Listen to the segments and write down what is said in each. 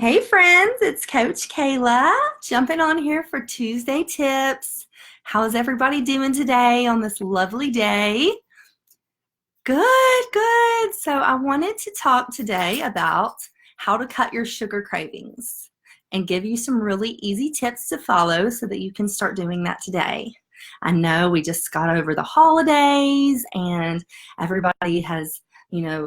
Hey friends, it's Coach Kela jumping on here for Tuesday tips. How's everybody doing today on this lovely day? Good, good. So I wanted to talk today about how to cut your sugar cravings and give you some really easy tips to follow so that you can start doing that today. I know we just got over the holidays and everybody has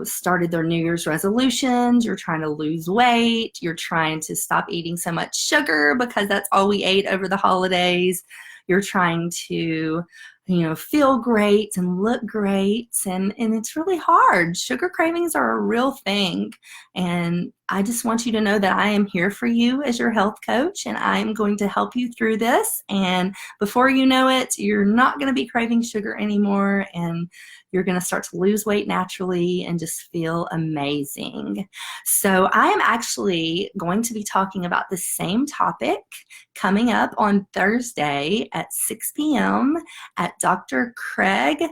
started their New Year's resolutions. You're trying to lose weight. You're trying to stop eating so much sugar because that's all we ate over the holidays. You're trying to, feel great and look great. And it's really hard. Sugar cravings are a real thing. And I just want you to know that I am here for you as your health coach, and I'm going to help you through this. And before you know it, you're not going to be craving sugar anymore, and you're going to start to lose weight naturally and just feel amazing. So I am actually going to be talking about the same topic coming up on Thursday at 6 p.m. at Dr. Craig.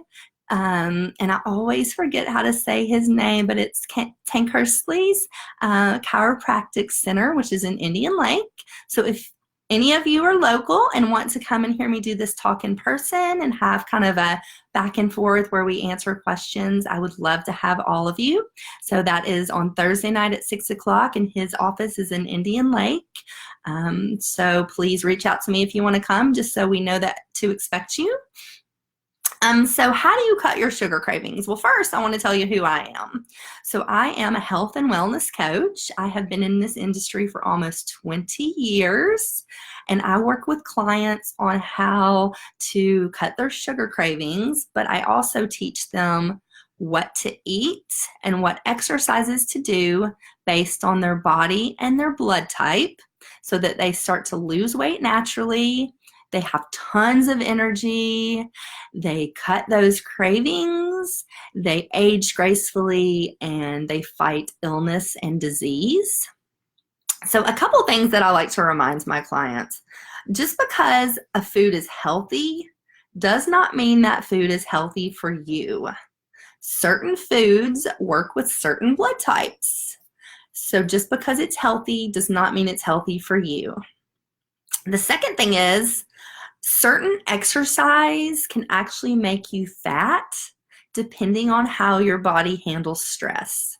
And I always forget how to say his name, but it's Tankersley's Chiropractic Center, which is in Indian Lake. So if any of you are local and want to come and hear me do this talk in person and have kind of a back and forth where we answer questions, I would love to have all of you. So that is on Thursday night at 6 o'clock, and his office is in Indian Lake. So please reach out to me if you want to come, just so we know that to expect you. So how do you cut your sugar cravings? Well, first, I want to tell you who I am. So I am a health and wellness coach. I have been in this industry for almost 20 years, and I work with clients on how to cut their sugar cravings, but I also teach them what to eat and what exercises to do based on their body and their blood type so that they start to lose weight naturally. They have tons of energy, they cut those cravings, they age gracefully, and they fight illness and disease. So a couple things that I like to remind my clients: just because a food is healthy does not mean that food is healthy for you. Certain foods work with certain blood types. So just because it's healthy does not mean it's healthy for you. The second thing is, certain exercise can actually make you fat depending on how your body handles stress.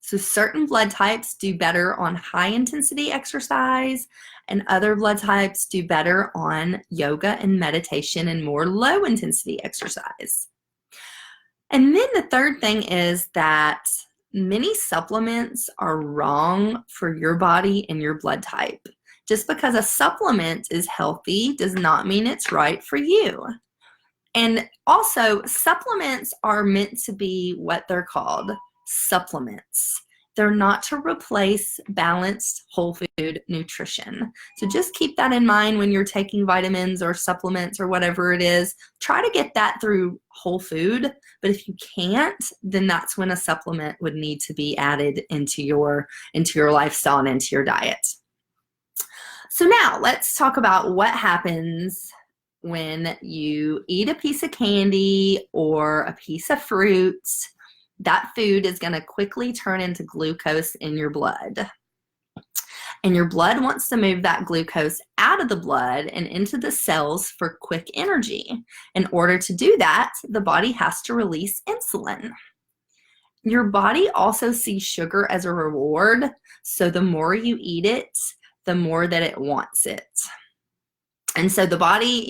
So certain blood types do better on high intensity exercise, and other blood types do better on yoga and meditation and more low intensity exercise. And then the third thing is that many supplements are wrong for your body and your blood type. Just because a supplement is healthy does not mean it's right for you. And also, supplements are meant to be what they're called, supplements. They're not to replace balanced whole food nutrition. So just keep that in mind when you're taking vitamins or supplements or whatever it is. Try to get that through whole food, but if you can't, then that's when a supplement would need to be added into your lifestyle and into your diet. So now let's talk about what happens when you eat a piece of candy or a piece of fruit. That food is going to quickly turn into glucose in your blood. And your blood wants to move that glucose out of the blood and into the cells for quick energy. In order to do that, the body has to release insulin. Your body also sees sugar as a reward, so the more you eat it, the more that it wants it. And so the body,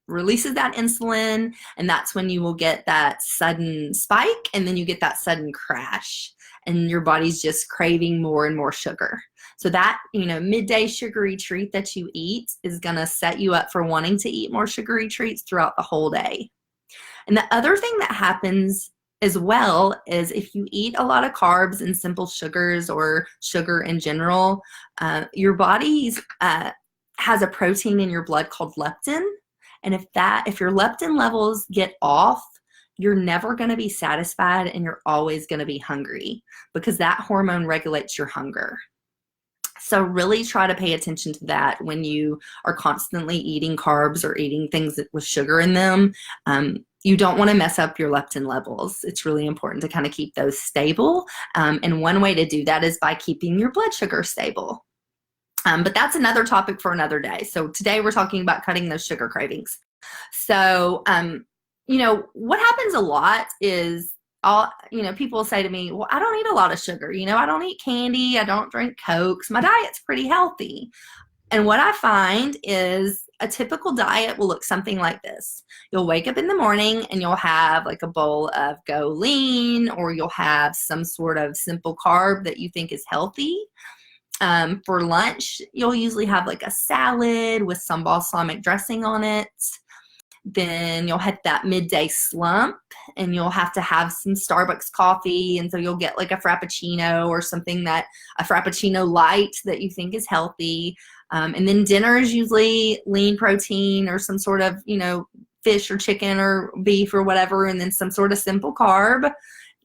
releases that insulin, and that's when you will get that sudden spike, and then you get that sudden crash, and your body's just craving more and more sugar. So that, midday sugary treat that you eat is going to set you up for wanting to eat more sugary treats throughout the whole day. And the other thing that happens as well is if you eat a lot of carbs and simple sugars or sugar in general, your body has a protein in your blood called leptin. And if your leptin levels get off, you're never going to be satisfied and you're always going to be hungry because that hormone regulates your hunger. So really try to pay attention to that when you are constantly eating carbs or eating things with sugar in them. you don't want to mess up your leptin levels. It's really important to kind of keep those stable. And one way to do that is by keeping your blood sugar stable. But that's another topic for another day. So today we're talking about cutting those sugar cravings. So, what happens a lot is people will say to me, well, I don't eat a lot of sugar. I don't eat candy. I don't drink Cokes. My diet's pretty healthy. And what I find is a typical diet will look something like this. You'll wake up in the morning and you'll have like a bowl of Go Lean, or you'll have some sort of simple carb that you think is healthy. For lunch, you'll usually have like a salad with some balsamic dressing on it. Then you'll hit that midday slump and you'll have to have some Starbucks coffee. And so you'll get like a Frappuccino or something a Frappuccino light that you think is healthy. And then dinner is usually lean protein or some sort of, fish or chicken or beef or whatever. And then some sort of simple carb.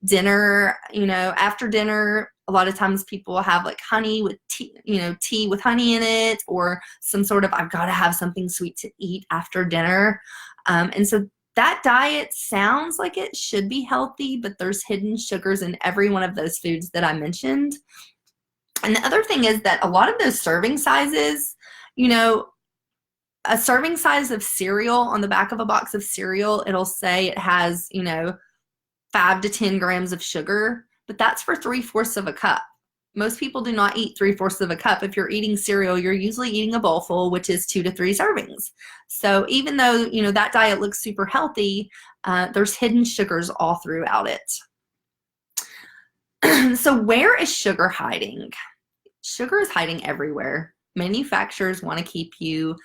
Dinner, after dinner, a lot of times people will have like honey with tea, tea with honey in it, or some sort of, I've got to have something sweet to eat after dinner. And so that diet sounds like it should be healthy, but there's hidden sugars in every one of those foods that I mentioned. And the other thing is that a lot of those serving sizes, a serving size of cereal, on the back of a box of cereal, it'll say it has, 5 to 10 grams of sugar, but that's for 3/4 of a cup. Most people do not eat 3/4 of a cup. If you're eating cereal, you're usually eating a bowl full, which is 2 to 3 servings. So even though, that diet looks super healthy, there's hidden sugars all throughout it. So where is sugar hiding? Sugar is hiding everywhere. Manufacturers want to keep you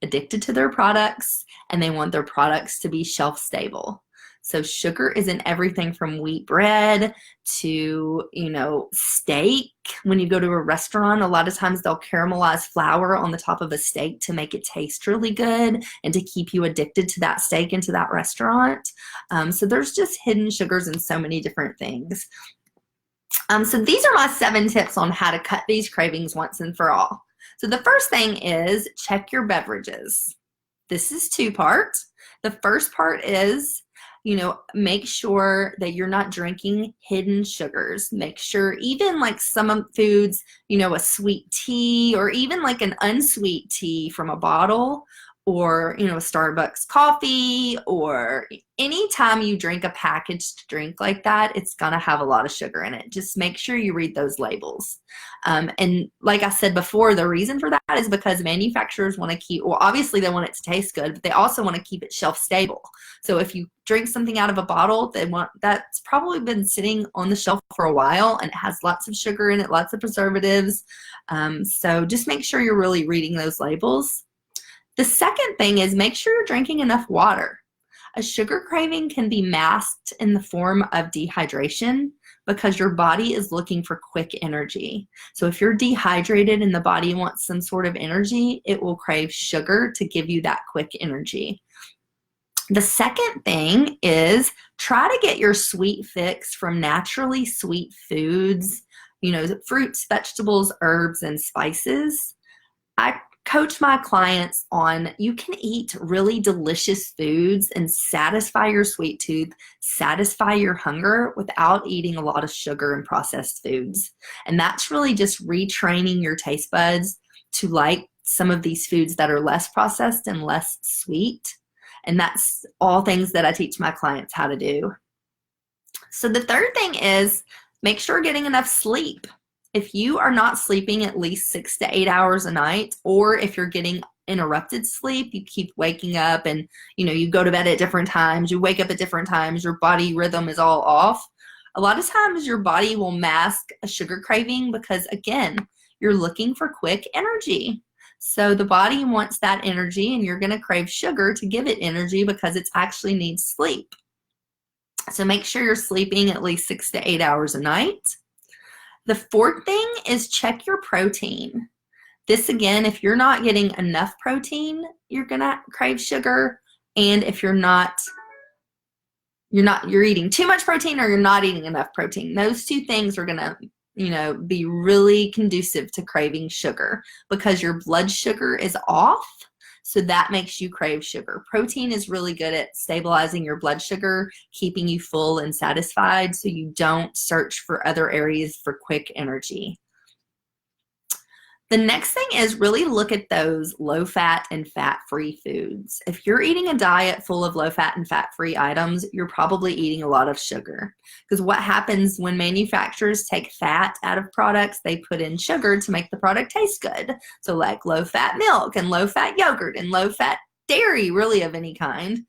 addicted to their products, and they want their products to be shelf stable. So sugar is in everything from wheat bread to, steak. When you go to a restaurant, a lot of times they'll caramelize flour on the top of a steak to make it taste really good and to keep you addicted to that steak and to that restaurant. So there's just hidden sugars in so many different things. So these are my 7 tips on how to cut these cravings once and for all. So the first thing is check your beverages. This is 2-part. The first part is, make sure that you're not drinking hidden sugars. Make sure even like some foods, a sweet tea or even like an unsweet tea from a bottle, or, a Starbucks coffee, or anytime you drink a packaged drink like that, it's going to have a lot of sugar in it. Just make sure you read those labels. And like I said before, the reason for that is because manufacturers want to keep, well, obviously they want it to taste good, but they also want to keep it shelf stable. So if you drink something out of a bottle, that's probably been sitting on the shelf for a while and it has lots of sugar in it, lots of preservatives. So just make sure you're really reading those labels. The second thing is make sure you're drinking enough water. A sugar craving can be masked in the form of dehydration because your body is looking for quick energy. So if you're dehydrated and the body wants some sort of energy, it will crave sugar to give you that quick energy. The second thing is try to get your sweet fix from naturally sweet foods, fruits, vegetables, herbs, and spices. I coach my clients on you can eat really delicious foods and satisfy your sweet tooth, satisfy your hunger without eating a lot of sugar and processed foods. And that's really just retraining your taste buds to like some of these foods that are less processed and less sweet. And that's all things that I teach my clients how to do. So the third thing is make sure you're getting enough sleep. If you are not sleeping at least 6 to 8 hours a night, or if you're getting interrupted sleep, you keep waking up and, you go to bed at different times, you wake up at different times, your body rhythm is all off. A lot of times your body will mask a sugar craving because, again, you're looking for quick energy. So the body wants that energy and you're going to crave sugar to give it energy because it actually needs sleep. So make sure you're sleeping at least 6 to 8 hours a night. The fourth thing is check your protein. This, again, if you're not getting enough protein, you're going to crave sugar. And if you're eating too much protein or you're not eating enough protein, those two things are going to, be really conducive to craving sugar because your blood sugar is off. So that makes you crave sugar. Protein is really good at stabilizing your blood sugar, keeping you full and satisfied so you don't search for other areas for quick energy. The next thing is really look at those low-fat and fat-free foods. If you're eating a diet full of low-fat and fat-free items, you're probably eating a lot of sugar. Because what happens when manufacturers take fat out of products, they put in sugar to make the product taste good. So like low-fat milk and low-fat yogurt and low-fat dairy, really of any kind.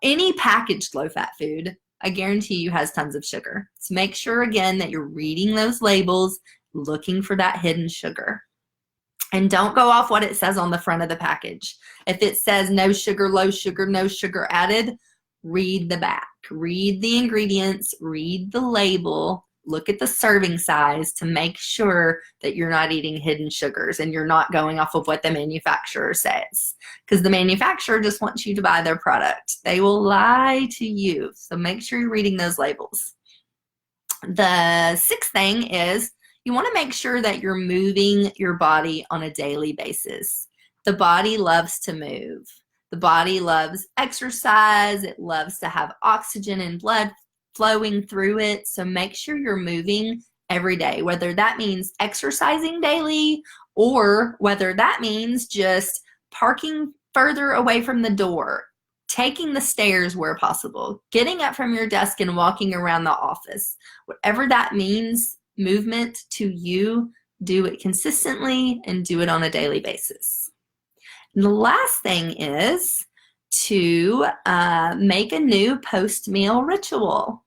Any packaged low-fat food, I guarantee you, has tons of sugar. So make sure, again, that you're reading those labels, looking for that hidden sugar. And don't go off what it says on the front of the package. If it says no sugar, low sugar, no sugar added, read the back. Read the ingredients, read the label, look at the serving size to make sure that you're not eating hidden sugars and you're not going off of what the manufacturer says. Because the manufacturer just wants you to buy their product. They will lie to you. So make sure you're reading those labels. The sixth thing is you want to make sure that you're moving your body on a daily basis. The body loves to move. The body loves exercise. It loves to have oxygen and blood flowing through it. So make sure you're moving every day, whether that means exercising daily or whether that means just parking further away from the door, taking the stairs where possible, getting up from your desk and walking around the office. Whatever that means, movement to you, do it consistently and do it on a daily basis. And the last thing is to make a new post-meal ritual.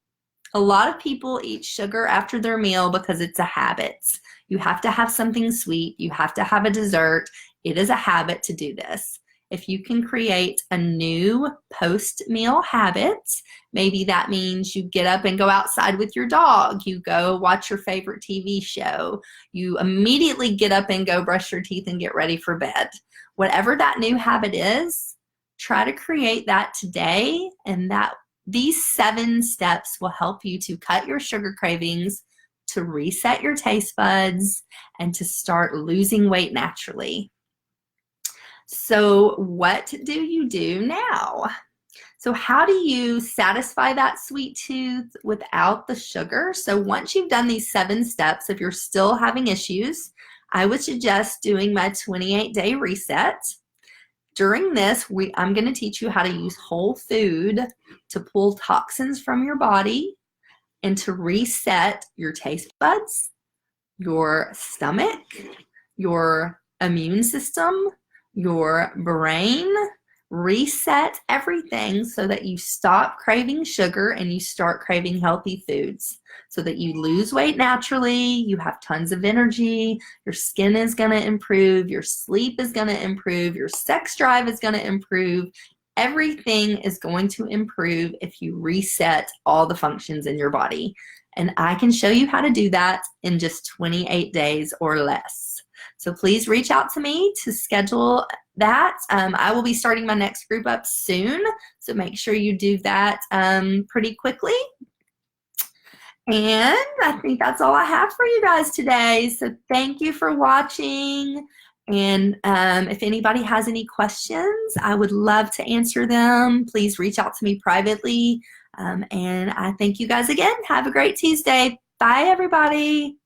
A lot of people eat sugar after their meal because it's a habit. You have to have something sweet. You have to have a dessert. It is a habit to do this. If you can create a new post-meal habit, maybe that means you get up and go outside with your dog. You go watch your favorite TV show. You immediately get up and go brush your teeth and get ready for bed. Whatever that new habit is, try to create that today, and these 7 steps will help you to cut your sugar cravings, to reset your taste buds, and to start losing weight naturally. So what do you do now? So how do you satisfy that sweet tooth without the sugar? So once you've done these 7 steps, if you're still having issues, I would suggest doing my 28-day reset. During this, I'm going to teach you how to use whole food to pull toxins from your body and to reset your taste buds, your stomach, your immune system, your brain. Reset everything so that you stop craving sugar and you start craving healthy foods, so that you lose weight naturally, you have tons of energy, your skin is going to improve, your sleep is going to improve, your sex drive is going to improve. Everything is going to improve if you reset all the functions in your body. And I can show you how to do that in just 28 days or less. So please reach out to me to schedule that. I will be starting my next group up soon, so make sure you do that pretty quickly. And I think that's all I have for you guys today. So thank you for watching. And if anybody has any questions, I would love to answer them. Please reach out to me privately. And I thank you guys again. Have a great Tuesday. Bye, everybody.